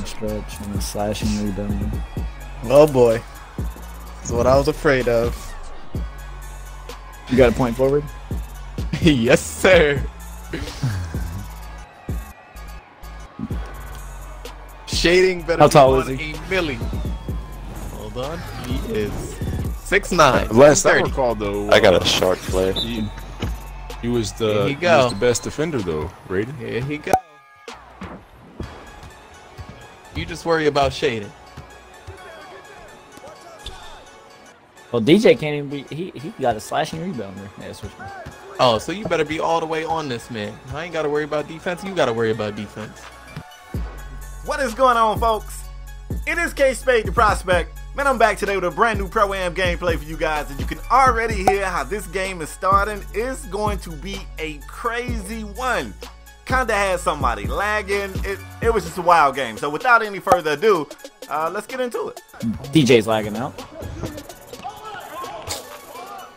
Stretch and a slashing rebound. Oh boy, that's what I was afraid of. You got a point forward? Yes, sir. Shading better. How tall is he? A milli. Hold on, he is 6'9". Last I recall, though, I got a short player. He was the best defender, though. Rated. Here he go. You just worry about shading. Well, DJ can't even be. He got a slashing rebounder. Yeah, switch me. Oh, so you better be all the way on this, man. I ain't got to worry about defense. You got to worry about defense. What is going on, folks? It is KspadeTheProspect. Man, I'm back today with a brand new Pro-Am gameplay for you guys, and you can already hear how this game is starting. It's going to be a crazy one. Kinda had somebody lagging. It was just a wild game. So without any further ado, let's get into it. DJ's lagging out.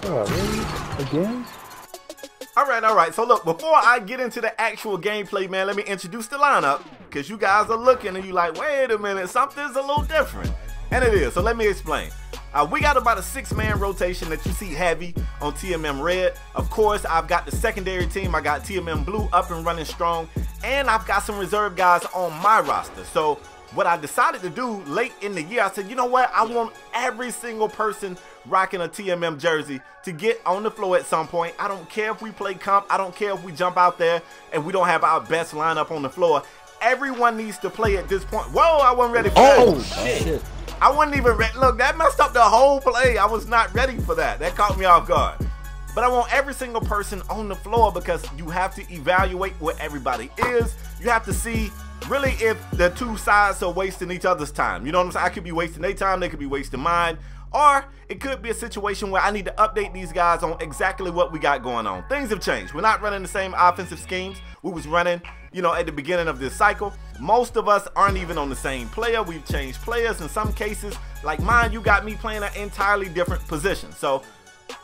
Oh, really? Again? Alright. So look, before I get into the actual gameplay, man, let me introduce the lineup. Because you guys are looking and you like, wait a minute, something's a little different. And it is, so let me explain. We got about a 6-man rotation that you see heavy on TMM Red. Of course, I've got the secondary team. I got TMM Blue up and running strong. And I've got some reserve guys on my roster. So what I decided to do late in the year, I said, you know what? I want every single person rocking a TMM jersey to get on the floor at some point. I don't care if we play comp. I don't care if we jump out there and we don't have our best lineup on the floor. Everyone needs to play at this point. Whoa, I wasn't ready for that. Oh, shit. I wasn't even ready. Look, that messed up the whole play. I was not ready for that. That caught me off guard. But I want every single person on the floor because you have to evaluate where everybody is. You have to see really if the two sides are wasting each other's time. You know what I'm saying? I could be wasting their time. They could be wasting mine. Or it could be a situation where I need to update these guys on exactly what we got going on. Things have changed. We're not running the same offensive schemes we was running, you know, at the beginning of this cycle. Most of us aren't even on the same player. We've changed players in some cases. Like mine, you got me playing an entirely different position. So,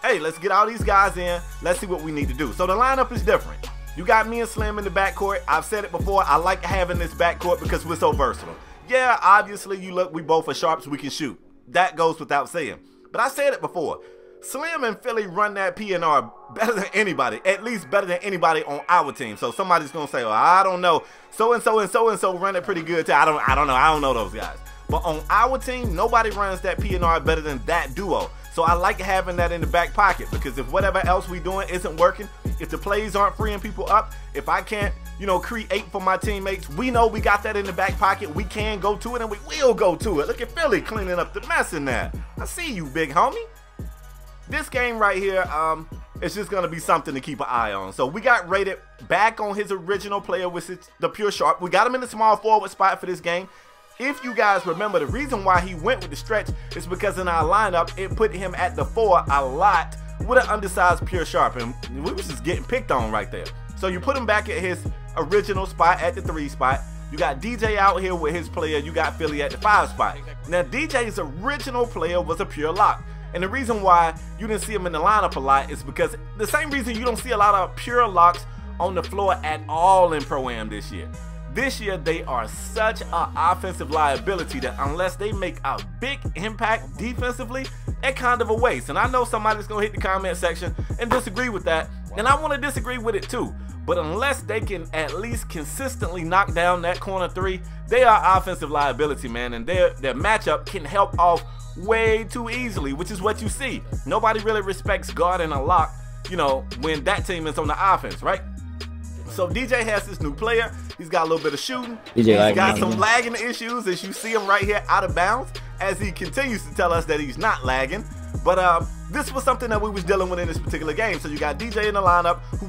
hey, let's get all these guys in. Let's see what we need to do. So the lineup is different. You got me and Slim in the backcourt. I've said it before. I like having this backcourt because we're so versatile. Yeah, obviously, you look, we both are sharps. We can shoot. That goes without saying. But I said it before. Slim and Philly run that PNR better than anybody, at least better than anybody on our team. So somebody's gonna say, well, I don't know, so-and-so and so-and-so run it pretty good too. I don't know those guys. But on our team, nobody runs that PNR better than that duo. So I like having that in the back pocket because if whatever else we doing isn't working, if the plays aren't freeing people up, if I can't, you know, create for my teammates, we know we got that in the back pocket. We can go to it and we will go to it. Look at Philly cleaning up the mess in there. I see you, big homie. This game right here, it's just going to be something to keep an eye on. So we got rated back on his original player, which is the pure sharp. We got him in the small forward spot for this game. If you guys remember, the reason why he went with the stretch is because in our lineup, it put him at the 4 a lot with an undersized pure sharp. And we was just getting picked on right there. So you put him back at his original spot at the 3 spot. You got DJ out here with his player. You got Philly at the 5 spot. Now, DJ's original player was a pure lock. And the reason why you didn't see him in the lineup a lot is because the same reason you don't see a lot of pure locks on the floor at all in Pro-Am this year. This year, they are such an offensive liability that unless they make a big impact defensively, they're kind of a waste. And I know somebody's going to hit the comment section and disagree with that. And I want to disagree with it too. But unless they can at least consistently knock down that corner 3, they are offensive liability, man. And their matchup can help off way too easily, which is what you see. Nobody really respects guarding a lock, you know, when that team is on the offense, right? So DJ has this new player. He's got a little bit of shooting. He's got some lagging issues, as you see him right here out of bounds, as he continues to tell us that he's not lagging. But this was something that we was dealing with in this particular game. So you got DJ in the lineup who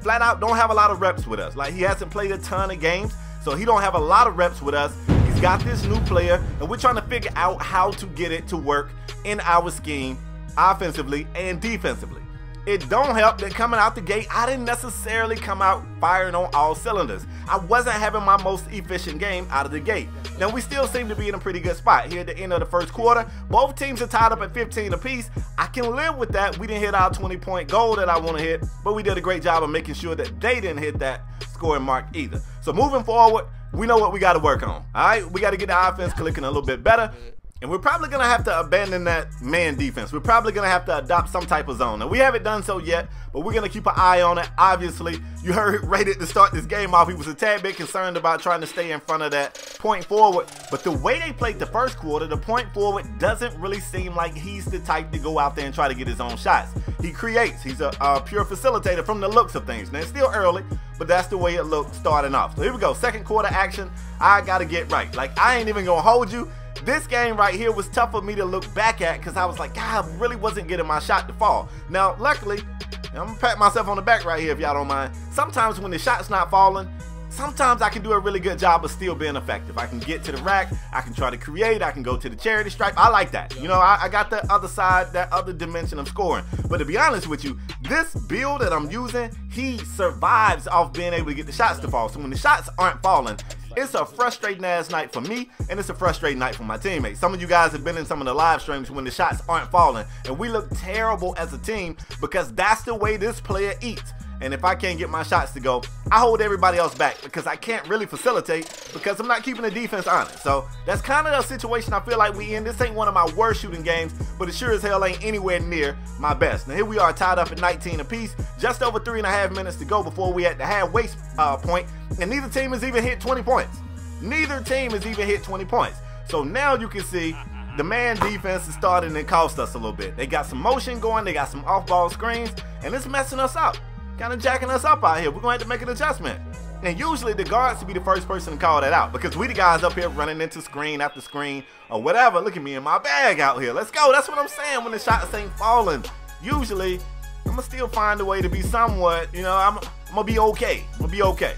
flat out don't have a lot of reps with us. Like, he hasn't played a ton of games, so he don't have a lot of reps with us. He's got this new player, and we're trying to figure out how to get it to work in our scheme offensively and defensively. It don't help that coming out the gate, I didn't necessarily come out firing on all cylinders. I wasn't having my most efficient game out of the gate. Now, we still seem to be in a pretty good spot here at the end of the first quarter. Both teams are tied up at 15 apiece. I can live with that. We didn't hit our 20-point goal that I want to hit, but we did a great job of making sure that they didn't hit that scoring mark either. So moving forward, we know what we got to work on. All right, we got to get the offense clicking a little bit better. And we're probably going to have to abandon that man defense. We're probably going to have to adopt some type of zone. Now, we haven't done so yet, but we're going to keep an eye on it. Obviously, you heard Rated to start this game off. He was a tad bit concerned about trying to stay in front of that point forward. But the way they played the first quarter, the point forward doesn't really seem like he's the type to go out there and try to get his own shots. He creates. He's a pure facilitator from the looks of things. Now, it's still early, but that's the way it looked starting off. So here we go. Second quarter action. I got to get right. Like, I ain't even going to hold you. This game right here was tough for me to look back at because I was like, God, I really wasn't getting my shot to fall. Now, luckily, I'm going to pat myself on the back right here if y'all don't mind. Sometimes when the shot's not falling, sometimes I can do a really good job of still being effective. I can get to the rack, I can try to create, I can go to the charity stripe. I like that. You know, I got the other side, that other dimension of scoring. But to be honest with you, this build that I'm using, he survives off being able to get the shots to fall. So when the shots aren't falling, it's a frustrating ass night for me, and it's a frustrating night for my teammates. Some of you guys have been in some of the live streams when the shots aren't falling, and we look terrible as a team because that's the way this player eats. And if I can't get my shots to go, I hold everybody else back because I can't really facilitate because I'm not keeping the defense honest. So that's kind of the situation I feel like we in. This ain't one of my worst shooting games, but it sure as hell ain't anywhere near my best. Now here we are tied up at 19 apiece, just over 3.5 minutes to go before we at the halfway point, and neither team has even hit 20 points. Neither team has even hit 20 points. So now you can see the man defense is starting to cost us a little bit. They got some motion going, they got some off-ball screens, and it's messing us up. Kind of jacking us up out here. We're going to have to make an adjustment. And usually the guards should be the first person to call that out because we the guys up here running into screen after screen or whatever. Look at me in my bag out here. Let's go. That's what I'm saying when the shots ain't falling. Usually, I'm going to still find a way to be somewhat, you know, I'm going to be okay. I'm going to be okay.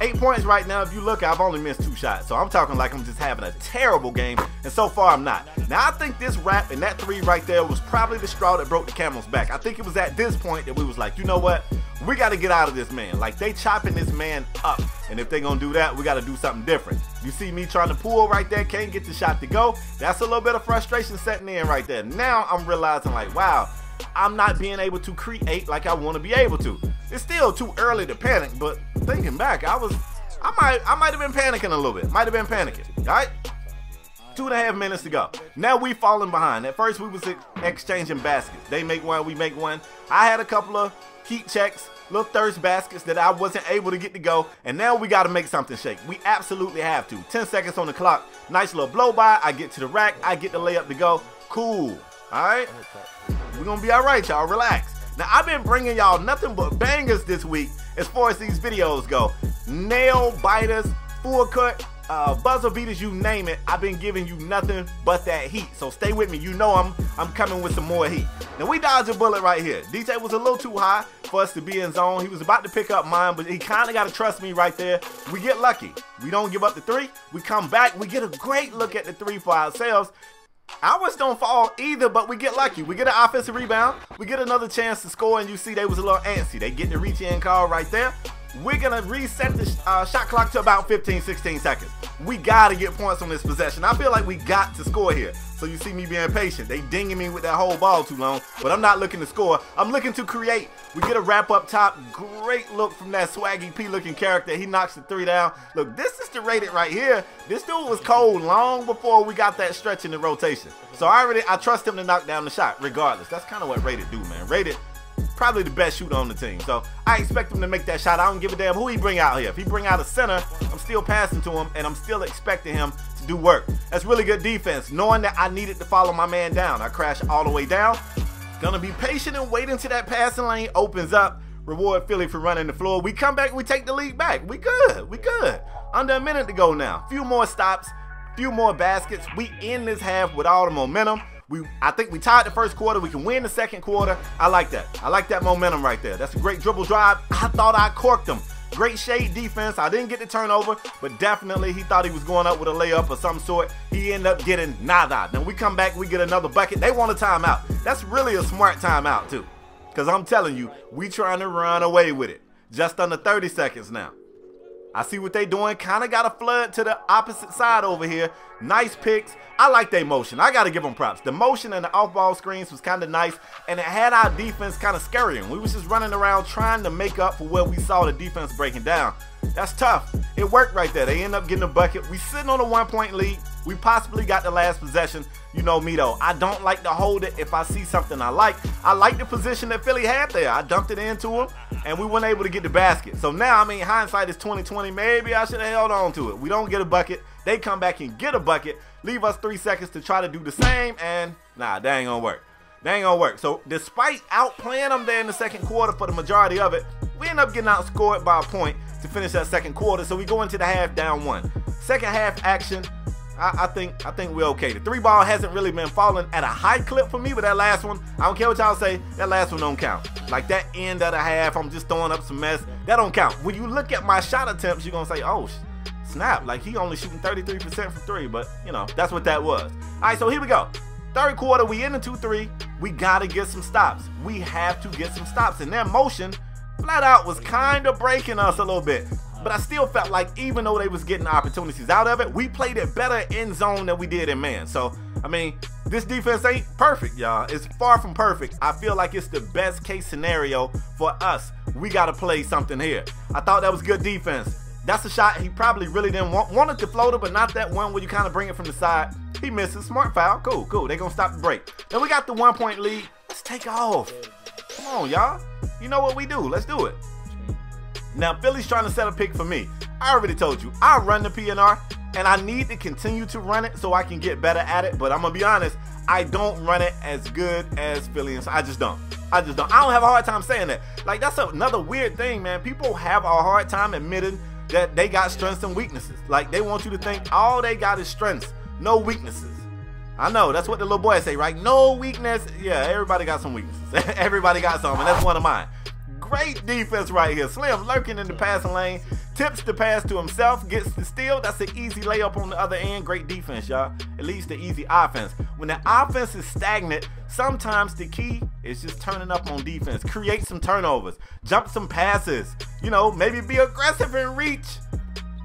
8 points right now. If you look, I've only missed 2 shots. So I'm talking like I'm just having a terrible game. And so far, I'm not. Now, I think this wrap and that 3 right there was probably the straw that broke the camel's back. I think it was at this point that we was like, you know what? We got to get out of this man. Like, they chopping this man up. And if they going to do that, we got to do something different. You see me trying to pull right there. Can't get the shot to go. That's a little bit of frustration setting in right there. Now, I'm realizing like, wow, I'm not being able to create like I want to be able to. It's still too early to panic, but thinking back, I might have been panicking a little bit. Might have been panicking. All right? 2.5 minutes to go. Now we falling behind. At first we was exchanging baskets. They make one, we make one. I had a couple of heat checks, little thirst baskets that I wasn't able to get to go, and now we got to make something shake. We absolutely have to. 10 seconds on the clock. Nice little blow by. I get to the rack. I get the layup to go. Cool. All right? We're going to be all right, y'all. Relax. Now, I've been bringing y'all nothing but bangers this week as far as these videos go. Nail biters, full cut, buzzer beaters, you name it. I've been giving you nothing but that heat. So stay with me. You know I'm coming with some more heat. Now, we dodged a bullet right here. DJ was a little too high for us to be in zone. He was about to pick up mine, but he kind of got to trust me right there. We get lucky. We don't give up the 3. We come back. We get a great look at the 3 for ourselves. Ours don't fall either, but we get lucky. We get an offensive rebound. We get another chance to score, and you see they was a little antsy. They get the reach-in call right there. We're going to reset the shot clock to about 15, 16 seconds. We got to get points on this possession. I feel like we got to score here. So you see me being patient. They dinging me with that whole ball too long, but I'm not looking to score. I'm looking to create. We get a wrap up top. Great look from that Swaggy P looking character. He knocks the 3 down. Look, this is the Rated right here. This dude was cold long before we got that stretch in the rotation. So I trust him to knock down the shot regardless. That's kind of what Rated do, man. Rated probably the best shooter on the team. So I expect him to make that shot. I don't give a damn who he bring out here. If he bring out a center, I'm still passing to him, and I'm still expecting him to do work. That's really good defense, knowing that I needed to follow my man down. I crashed all the way down. Gonna be patient and wait until that passing lane opens up. Reward Philly for running the floor. We come back, we take the lead back. We good, we good. Under a minute to go now. Few more stops, few more baskets. We end this half with all the momentum. I think we tied the first quarter. We can win the second quarter. I like that. I like that momentum right there. That's a great dribble drive. I thought I corked him. Great shade defense. I didn't get the turnover, but definitely he thought he was going up with a layup or some sort. He ended up getting nada. Then we come back, we get another bucket. They want a timeout. That's really a smart timeout too, because I'm telling you, we trying to run away with it. Just under 30 seconds now. I see what they doing. Kind of got a flood to the opposite side over here. Nice picks. I like their motion. I got to give them props. The motion and the off-ball screens was kind of nice, and it had our defense kind of scurrying. We was just running around trying to make up for where we saw the defense breaking down. That's tough. It worked right there. They end up getting a bucket. We sitting on a 1-point lead. We possibly got the last possession. You know me though. I don't like to hold it if I see something I like. I like the position that Philly had there. I dumped it into him, and we weren't able to get the basket. So now, I mean, hindsight is 20/20. Maybe I should have held on to it. We don't get a bucket. They come back and get a bucket. Leave us 3 seconds to try to do the same, and nah, that ain't gonna work. They ain't gonna work. So despite outplaying them there in the second quarter for the majority of it, we end up getting outscored by a point to finish that second quarter. So we go into the half down 1. Second half action. I think we're okay. The 3-ball hasn't really been falling at a high clip for me, but that last one, I don't care what y'all say, that last one don't count. Like that end of the half, I'm just throwing up some mess. That don't count. When you look at my shot attempts, you're gonna say, oh, snap, like he only shooting 33% from 3, but you know, that's what that was. All right, so here we go. Third quarter, we in the 2-3. We gotta get some stops. We have to get some stops, and their motion flat out was kind of breaking us a little bit. But I still felt like even though they was getting opportunities out of it, we played it better in zone than we did in man. So, I mean, this defense ain't perfect, y'all. It's far from perfect. I feel like it's the best case scenario for us. We got to play something here. I thought that was good defense. That's a shot he probably really didn't wanted to float it, but not that one where you kind of bring it from the side. He misses. Smart foul. Cool, cool. They're going to stop the break. Then we got the 1-point lead. Let's take off. Come on, y'all. You know what we do. Let's do it. Now, Philly's trying to set a pick for me. I already told you, I run the PNR, and I need to continue to run it so I can get better at it. But I'm going to be honest, I don't run it as good as Philly. I just don't. I don't have a hard time saying that. Like, that's another weird thing, man. People have a hard time admitting that they got strengths and weaknesses. Like, they want you to think all they got is strengths, no weaknesses. I know, that's what the little boys say, right? No weakness. Yeah, everybody got some weaknesses. Everybody got some, and that's one of mine. Great defense right here. Slim lurking in the passing lane. Tips the pass to himself. Gets the steal. That's an easy layup on the other end. Great defense, y'all. It leads to easy offense. When the offense is stagnant, sometimes the key is just turning up on defense. Create some turnovers. Jump some passes. You know, maybe be aggressive and reach.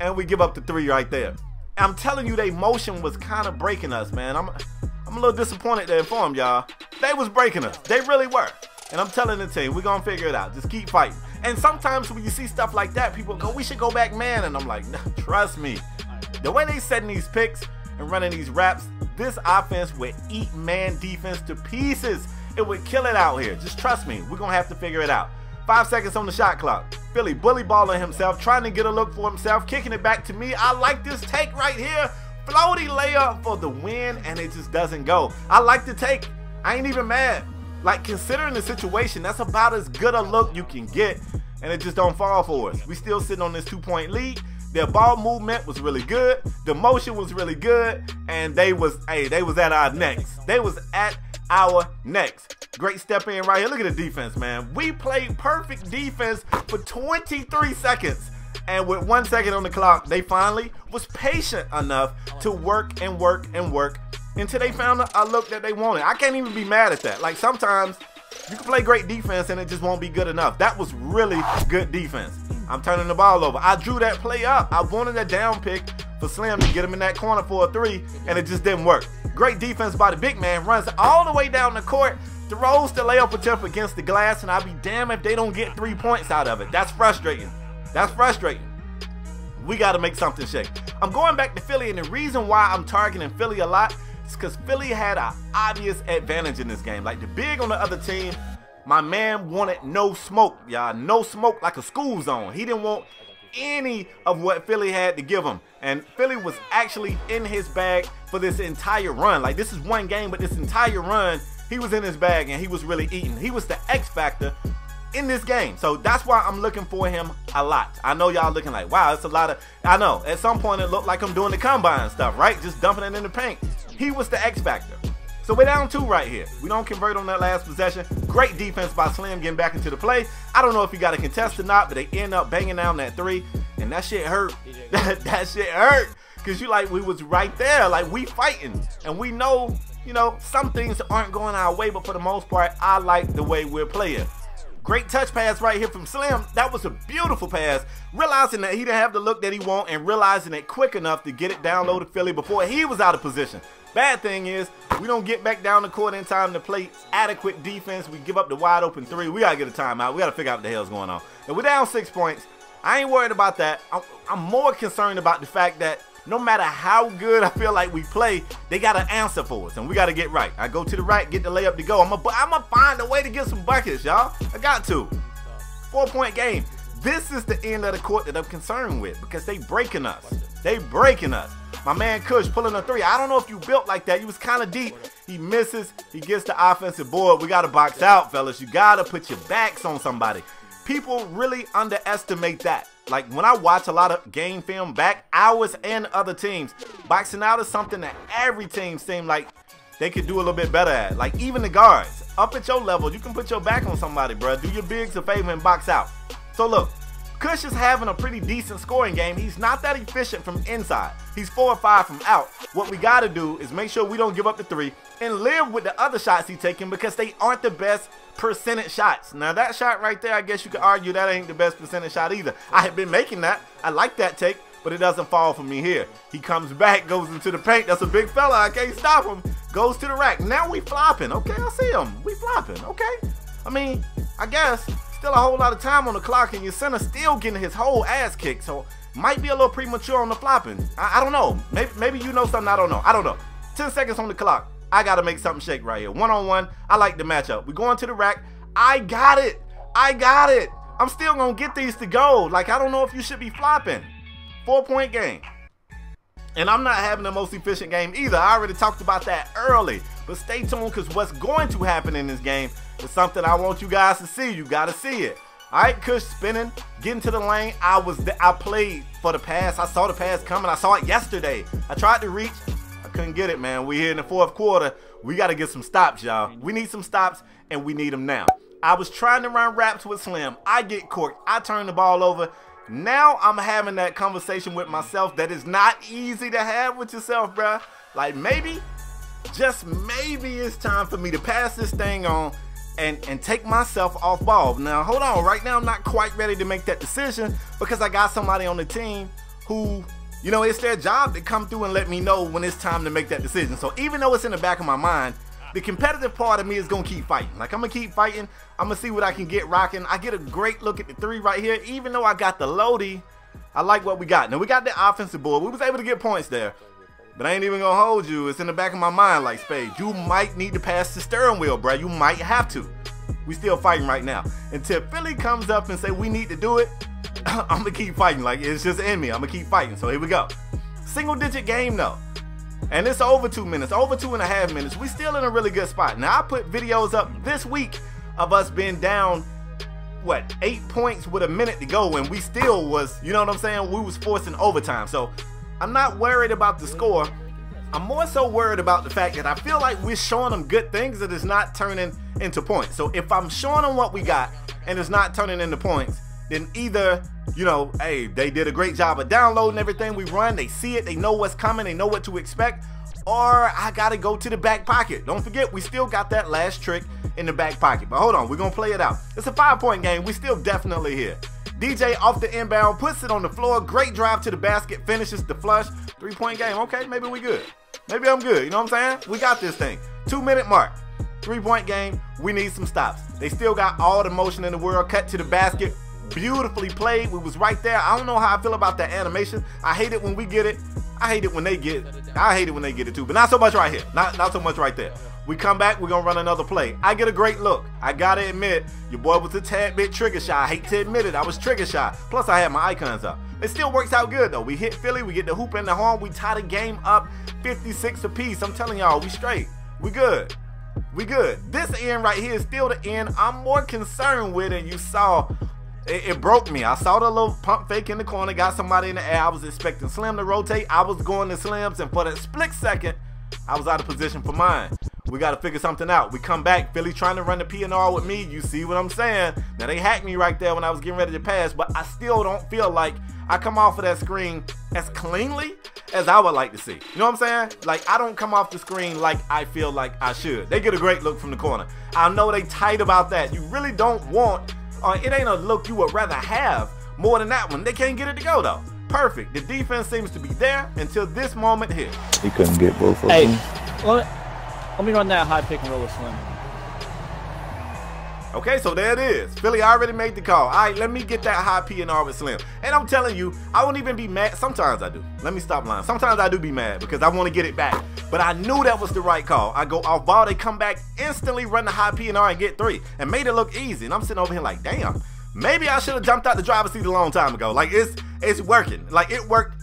And we give up the 3 right there. I'm telling you, their motion was kind of breaking us, man. I'm a little disappointed to inform y'all. They was breaking us. They really were. And I'm telling the team, we're going to figure it out. Just keep fighting. And sometimes when you see stuff like that, people go, we should go back, man. And I'm like, no, trust me. The way they setting these picks and running these raps, this offense would eat man defense to pieces. It would kill it out here. Just trust me. We're going to have to figure it out. 5 seconds on the shot clock. Philly bully balling himself, trying to get a look for himself, kicking it back to me. I like this take right here. Floaty layup for the win, and it just doesn't go. I like the take. I ain't even mad. Like, considering the situation, that's about as good a look you can get, and it just don't fall for us. We still sitting on this 2-point lead. Their ball movement was really good. The motion was really good, and they was at our necks. They was at our necks. Great step in right here. Look at the defense, man. We played perfect defense for 23 seconds. And with 1 second on the clock, they finally was patient enough to work and work and work until they found a look that they wanted. I can't even be mad at that. Like, sometimes you can play great defense and it just won't be good enough. That was really good defense. I'm turning the ball over. I drew that play up. I wanted a down pick for Slim to get him in that corner for a 3, and it just didn't work. Great defense by the big man. Runs all the way down the court, throws the layup attempt against the glass, and I'll be damned if they don't get 3 points out of it. That's frustrating. That's frustrating. We got to make something shake. I'm going back to Philly, and the reason why I'm targeting Philly a lot is because Philly had an obvious advantage in this game. Like, the big on the other team, my man wanted no smoke, y'all. No smoke, like a school zone. He didn't want any of what Philly had to give him. And Philly was actually in his bag for this entire run. Like, this is one game, but this entire run, he was in his bag and he was really eating. He was the X factor in this game. So that's why I'm looking for him a lot. I know y'all looking like, wow, it's a lot of, I know. At some point it looked like I'm doing the combine stuff, right? Just dumping it in the paint. He was the X factor. So we're down 2 right here. We don't convert on that last possession. Great defense by Slim getting back into the play. I don't know if he got a contest or not, but they end up banging down that 3, and that shit hurt. That shit hurt, because you like, we was right there. Like, we fighting, and we know, you know, some things aren't going our way, but for the most part, I like the way we're playing. Great touch pass right here from Slim. That was a beautiful pass. Realizing that he didn't have the look that he want and realizing it quick enough to get it down low to Philly before he was out of position. Bad thing is, we don't get back down the court in time to play adequate defense. We give up the wide open 3. We got to get a timeout. We got to figure out what the hell's going on. And we're down 6 points. I ain't worried about that. I'm more concerned about the fact that no matter how good I feel like we play, they got to answer for us, and we got to get right. I go to the right, get the layup to go. I'm gonna find a way to get some buckets, y'all. I got to. 4-point game. This is the end of the court that I'm concerned with, because they breaking us. They breaking us. My man Kush pulling a 3. I don't know if you built like that. You was kind of deep. He misses. He gets the offensive board. We got to box out, fellas. You got to put your backs on somebody. People really underestimate that. Like, when I watch a lot of game film back, ours and other teams, boxing out is something that every team seems like they could do a little bit better at. Like, even the guards. Up at your level, you can put your back on somebody, bro. Do your bigs a favor and box out. So, look. Kush is having a pretty decent scoring game. He's not that efficient from inside. He's 4 or 5 from out. What we got to do is make sure we don't give up the 3 and live with the other shots he's taking, because they aren't the best percentage shots. Now, that shot right there, I guess you could argue that ain't the best percentage shot either. I have been making that. I like that take, but it doesn't fall for me here. He comes back, goes into the paint. That's a big fella. I can't stop him. Goes to the rack. Now we flopping. Okay, I see him. We flopping. Okay. I mean, I guess still a whole lot of time on the clock, and your center still getting his whole ass kicked. So might be a little premature on the flopping. I don't know. Maybe you know something I don't know. I don't know. 10 seconds on the clock. I got to make something shake right here. 1-on-1. I like the matchup. We're going to the rack. I got it. I got it. I'm still going to get these to go. Like, I don't know if you should be flopping. 4-point game. And I'm not having the most efficient game either. I already talked about that early. But stay tuned, because what's going to happen in this game is something I want you guys to see. You got to see it. All right, Kush spinning, getting to the lane. I played for the pass. I saw the pass coming. I saw it yesterday. I tried to reach. I couldn't get it, man. We here in the 4th quarter. We got to get some stops, y'all. We need some stops, and we need them now. I was trying to run raps with Slim. I get corked. I turn the ball over. Now I'm having that conversation with myself that is not easy to have with yourself, bruh. Like, maybe, just maybe it's time for me to pass this thing on and take myself off ball. Now, hold on. Right now, I'm not quite ready to make that decision, because I got somebody on the team who, you know, it's their job to come through and let me know when it's time to make that decision. So even though it's in the back of my mind, the competitive part of me is going to keep fighting. Like, I'm going to keep fighting. I'm going to see what I can get rocking. I get a great look at the 3 right here. Even though I got the loadie, I like what we got. Now, we got the offensive board. We was able to get points there. But I ain't even going to hold you. It's in the back of my mind like Spade. You might need to pass the steering wheel, bro. You might have to. We still fighting right now. Until Philly comes up and say we need to do it, I'm going to keep fighting. Like, it's just in me. I'm going to keep fighting. So here we go. Single-digit game, though. And it's over 2 minutes, over 2.5 minutes. We still in a really good spot. Now, I put videos up this week of us being down, what, 8 points with a minute to go, and we still was, you know what I'm saying? We was forcing overtime. So I'm not worried about the score. I'm more so worried about the fact that I feel like we're showing them good things that is not turning into points. So if I'm showing them what we got and it's not turning into points, then either, you know, hey, they did a great job of downloading everything we run. They see it. They know what's coming. They know what to expect. Or I got to go to the back pocket. Don't forget, we still got that last trick in the back pocket. But hold on. We're going to play it out. It's a 5-point game. We still definitely here. DJ off the inbound, puts it on the floor. Great drive to the basket. Finishes the flush. 3-point game. Okay, maybe we good. Maybe I'm good. You know what I'm saying? We got this thing. 2-minute mark. 3-point game. We need some stops. They still got all the motion in the world. Cut to the basket. Beautifully played. We was right there. I don't know how I feel about that animation. I hate it when we get it. I hate it when they get it. I hate it when they get it too, but not so much right here. Not so much right there. We come back, we're gonna run another play. I get a great look. I gotta admit, your boy was a tad bit trigger shy. I hate to admit it, I was trigger shy. Plus I had my icons up. It still works out good though. We hit Philly, we get the hoop and the horn, we tie the game up 56 apiece. I'm telling y'all, we straight. We good. We good. This end right here is still the end I'm more concerned with, and you saw it broke me. I saw the little pump fake in the corner, got somebody in the air. I was expecting Slim to rotate. I was going to Slim's, and for that split second, I was out of position for mine. We got to figure something out. We come back. Philly trying to run the P&R with me. You see what I'm saying? Now, they hacked me right there when I was getting ready to pass, but I still don't feel like I come off of that screen as cleanly as I would like to see. You know what I'm saying? Like, I don't come off the screen like I feel like I should. They get a great look from the corner. I know they tight about that. You really don't want, it ain't a look you would rather have more than that one. They can't get it to go, though. Perfect. The defense seems to be there until this moment here. He couldn't get both of them. Let me run that high pick and roll with Slim. Okay, so there it is. Philly already made the call. All right, let me get that high P&R with Slim. And I'm telling you, I won't even be mad. Sometimes I do. Let me stop lying. Sometimes I do be mad because I want to get it back. But I knew that was the right call. I go off ball, they come back, instantly run the high P&R and get 3. And made it look easy. And I'm sitting over here like, damn, maybe I should have jumped out the driver's seat a long time ago. Like, it's working. Like, it worked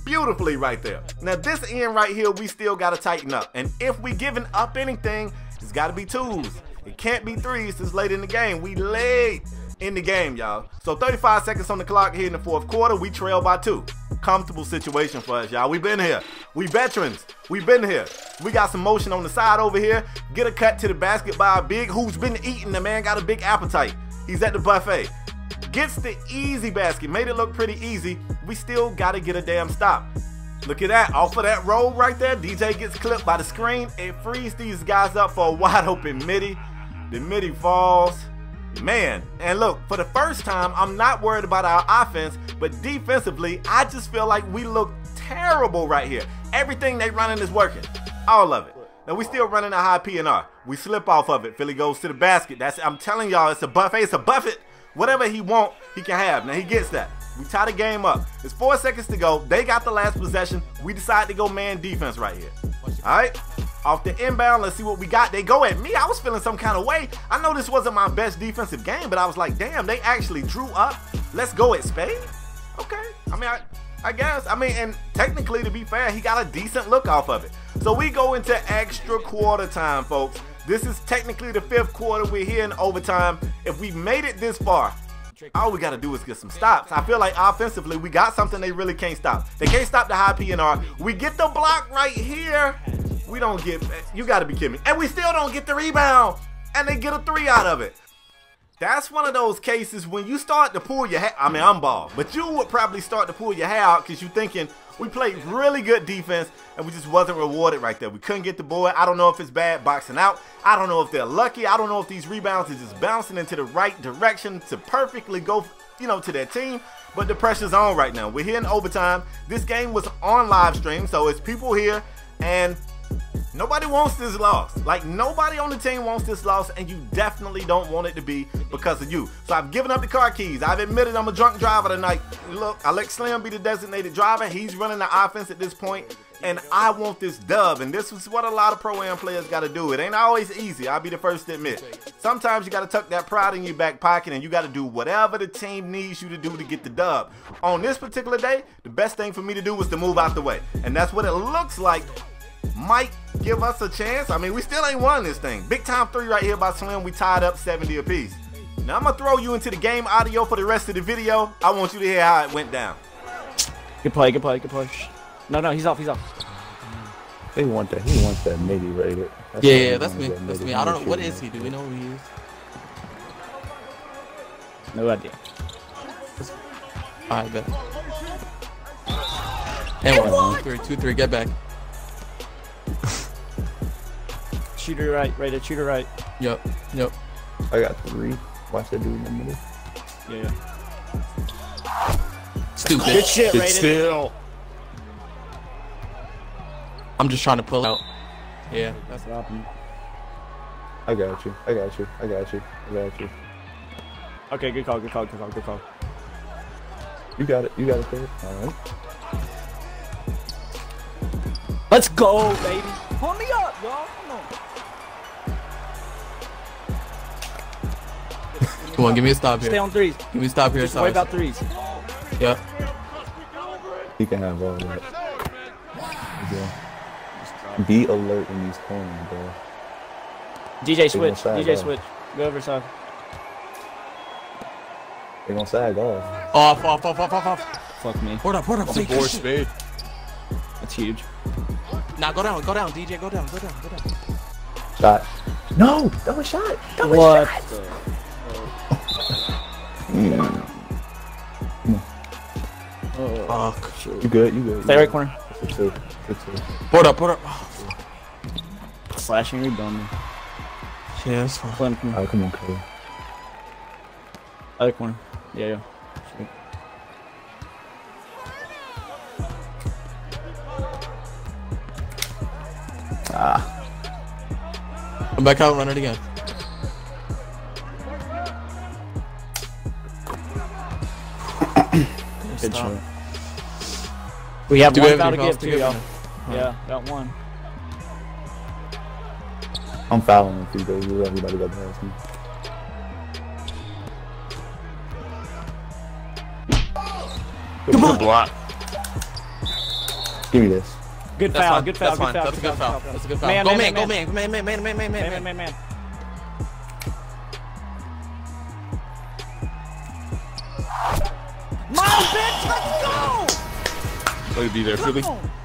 beautifully right there. Now, this end right here, we still got to tighten up. And if we giving up anything, it's got to be 2s. It can't be 3s this late in the game. We late in the game, y'all. So 35 seconds on the clock here in the 4th quarter. We trail by 2. Comfortable situation for us, y'all. We been here. We veterans. We been here. We got some motion on the side over here. Get a cut to the basket by a big who's been eating. The man got a big appetite. He's at the buffet. Gets the easy basket. Made it look pretty easy. We still got to get a damn stop. Look at that. Off of that roll right there, DJ gets clipped by the screen. It frees these guys up for a wide open midi. The midi falls. Man, and look, for the first time, I'm not worried about our offense, but defensively, I just feel like we look terrible right here. Everything they running is working. All of it. Now, we still running a high P&R. We slip off of it. Philly goes to the basket. I'm telling y'all, it's a buffet. It's a buffet. Whatever he want, he can have. Now, he gets that. We tie the game up. There's 4 seconds to go. They got the last possession. We decide to go man defense right here. All right? Off the inbound, let's see what we got. They go at me. I was feeling some kind of way. I know this wasn't my best defensive game, but I was like, damn, they actually drew up. Let's go at Spade. Okay. I mean, I guess. I mean, and technically, to be fair, he got a decent look off of it. So we go into extra quarter time, folks. This is technically the 5th quarter. We're here in overtime. If we made it this far, all we got to do is get some stops. I feel like offensively, we got something they really can't stop. They can't stop the high P&R. We get the block right here. We don't get, you got to be kidding me. And we still don't get the rebound. And they get a 3 out of it. That's one of those cases when you start to pull your hair. I mean, I'm bald. But you would probably start to pull your hair out because you're thinking, we played really good defense and we just wasn't rewarded right there. We couldn't get the board. I don't know if it's bad boxing out. I don't know if they're lucky. I don't know if these rebounds are just bouncing into the right direction to perfectly go, you know, to their team. But the pressure's on right now. We're here in overtime. This game was on live stream, so it's people here and nobody wants this loss. Like, nobody on the team wants this loss, and you definitely don't want it to be because of you. So I've given up the car keys. I've admitted I'm a drunk driver tonight. Look, I let Slim be the designated driver. He's running the offense at this point, and I want this dub. And this is what a lot of Pro-Am players got to do. It ain't always easy. I'll be the first to admit. Sometimes you got to tuck that pride in your back pocket, and you got to do whatever the team needs you to do to get the dub. On this particular day, the best thing for me to do was to move out the way, and that's what it looks like might give us a chance. I mean, we still ain't won this thing. Big time 3 right here by Slim. We tied up 70 apiece. Now I'm gonna throw you into the game audio for the rest of the video. I want you to hear how it went down. Good play, good play, good play. No, he's off, he's off. He wants that midi rated. Yeah, that's me. That's me. I don't know. What is he? Do we know who he is? No idea. Alright, bet. And 1, 2, 3, get back. Shooter right, rated, shooter right. Yep. I got 3. Watch that dude in the middle. Yeah. Stupid. Good shit, rated. Still. I'm just trying to pull out. Yeah, that's what happened. I got you. Okay, good call. You got it, Chris. All right. Let's go, baby. Pull me up, y'all. Come on. Come on, give me a stop here. Stay on 3s. Give me a stop here. Just worry about 3s. Yep. He can have all that. Yeah. Be alert in these corners, bro. DJ switch. Go over side. They're gonna sag off. Off. Fuck me. Hold up. It's a 4 Spade. That's huge. Now go down, DJ, go down. Shot. No, that was shot. That was What? shot. Fuck. You good? You good? Stay right corner. Good too. Good too. Put up, put up. Oh, Slashing rebound. yeah, that's fine. Clem, come All here. right, come on, Cole. Other corner. Yeah, yeah. Shoot. Come back out, run it again. Good shot. We have Do one we have foul to any give fouls to to y'all. give? Yeah, got one. I'm fouling with you, though. Everybody got past me. Come on. Block. Give me this. Good That's foul, fine. good foul, That's fine. good foul. That's a good foul. That's a good foul. Man, Go man, man, man, go man. Man. Come on, bitch, let's go! Way to be there, Philly. Come on.